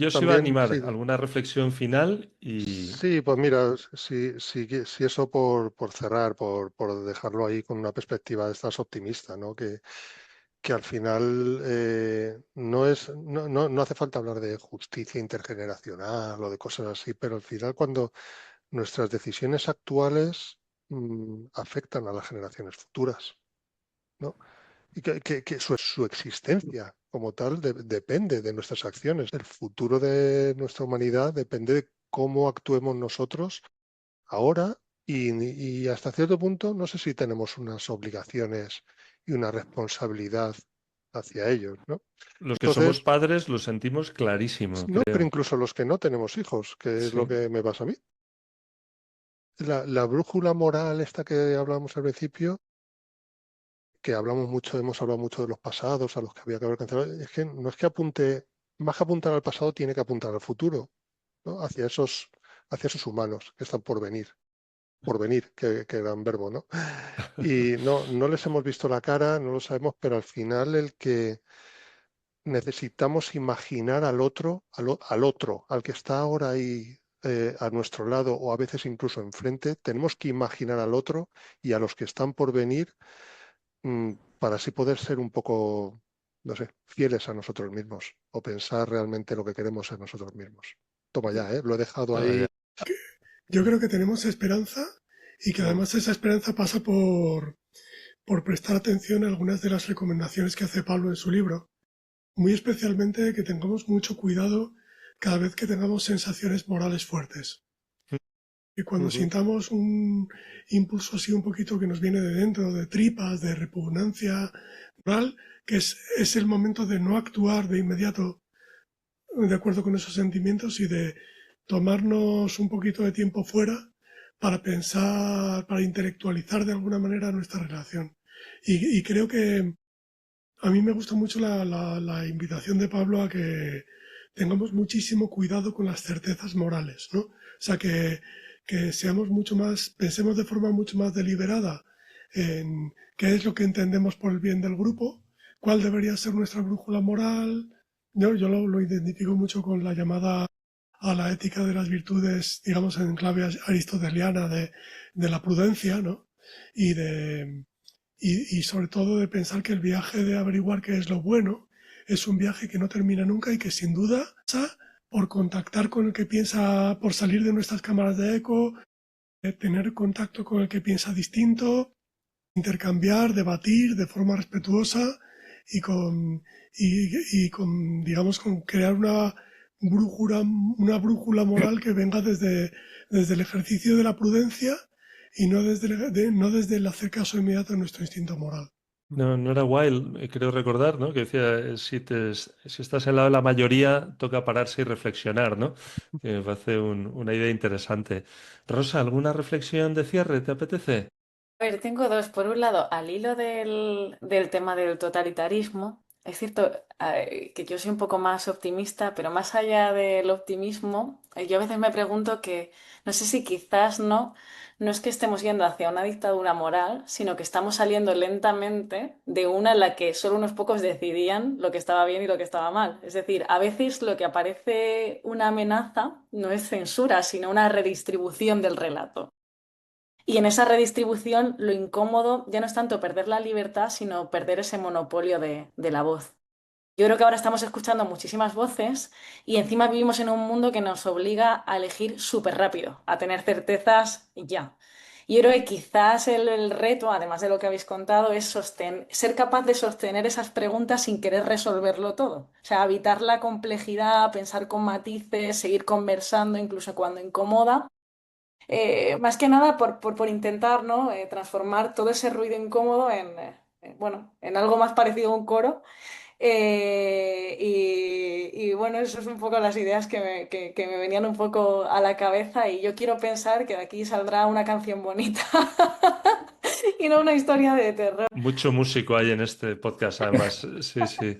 yo os iba a también, animar. sí, ¿Alguna reflexión final? Y sí, pues mira, si eso por cerrar, por dejarlo ahí con una perspectiva de estas optimista, ¿no? Que al final no hace falta hablar de justicia intergeneracional o de cosas así, pero al final cuando nuestras decisiones actuales afectan a las generaciones futuras, ¿no? Y que su existencia como tal depende de nuestras acciones. El futuro de nuestra humanidad depende de cómo actuemos nosotros ahora y hasta cierto punto no sé si tenemos unas obligaciones y una responsabilidad hacia ellos, ¿no? los que somos Entonces, padres lo sentimos clarísimo, no, pero creo. incluso los que no tenemos hijos, que es lo Sí. que me pasa a mí. La brújula moral esta que hablamos al principio, que hablamos mucho, hemos hablado mucho de los pasados a los que había que haber cancelado, es que no es que apunte, más que apuntar al pasado, tiene que apuntar al futuro, ¿no? Hacia esos humanos que están por venir, que gran verbo, ¿no? Y no les hemos visto la cara, no lo sabemos, pero al final el que necesitamos imaginar al otro, al que está ahora ahí a nuestro lado o a veces incluso enfrente, tenemos que imaginar al otro y a los que están por venir para así poder ser un poco, no sé, fieles a nosotros mismos o pensar realmente lo que queremos ser nosotros mismos. Toma ya, ¿eh? Lo he dejado ahí. Vaya. Yo creo que tenemos esperanza y que Mm, además esa esperanza pasa por prestar atención a algunas de las recomendaciones que hace Pablo en su libro. Muy especialmente que tengamos mucho cuidado cada vez que tengamos sensaciones morales fuertes. Y cuando ujú, sintamos un impulso así un poquito que nos viene de dentro, de tripas, de repugnancia moral, que es el momento de no actuar de inmediato de acuerdo con esos sentimientos y de tomarnos un poquito de tiempo fuera para pensar, para intelectualizar de alguna manera nuestra relación. Y creo que a mí me gusta mucho la invitación de Pablo a que tengamos muchísimo cuidado con las certezas morales, ¿no? O sea, que seamos mucho más, pensemos de forma mucho más deliberada en qué es lo que entendemos por el bien del grupo, cuál debería ser nuestra brújula moral. Yo lo identifico mucho con la llamada a la ética de las virtudes, digamos, en clave aristoteliana de la prudencia, ¿no? Y de, y sobre todo de pensar que el viaje de averiguar qué es lo bueno es un viaje que no termina nunca y que sin duda pasa por contactar con el que piensa, por salir de nuestras cámaras de eco, tener contacto con el que piensa distinto, intercambiar, debatir de forma respetuosa y con digamos, con crear una brújula moral que venga desde el ejercicio de la prudencia y no desde el hacer caso inmediato a nuestro instinto moral. No, no era Wilde, creo recordar, ¿no? Que decía, si estás en lado de la mayoría, toca pararse y reflexionar, ¿no? Que me parece una idea interesante. Rosa, ¿alguna reflexión de cierre te apetece? A ver, tengo dos. Por un lado, al hilo del tema del totalitarismo, es cierto que yo soy un poco más optimista, pero más allá del optimismo, yo a veces me pregunto que, no sé si quizás no es que estemos yendo hacia una dictadura moral, sino que estamos saliendo lentamente de una en la que solo unos pocos decidían lo que estaba bien y lo que estaba mal. Es decir, a veces lo que aparece una amenaza no es censura, sino una redistribución del relato. Y en esa redistribución, lo incómodo ya no es tanto perder la libertad, sino perder ese monopolio de la voz. Yo creo que ahora estamos escuchando muchísimas voces y encima vivimos en un mundo que nos obliga a elegir súper rápido, a tener certezas ya. Y yo creo que quizás el reto, además de lo que habéis contado, es ser capaz de sostener esas preguntas sin querer resolverlo todo. O sea, evitar la complejidad, pensar con matices, seguir conversando incluso cuando incomoda, más que nada por intentar, ¿no? Transformar todo ese ruido incómodo bueno, en algo más parecido a un coro. Y bueno, eso es un poco las ideas que me venían un poco a la cabeza y yo quiero pensar que de aquí saldrá una canción bonita y no una historia de terror. Mucho músico hay en este podcast, además. Sí, sí.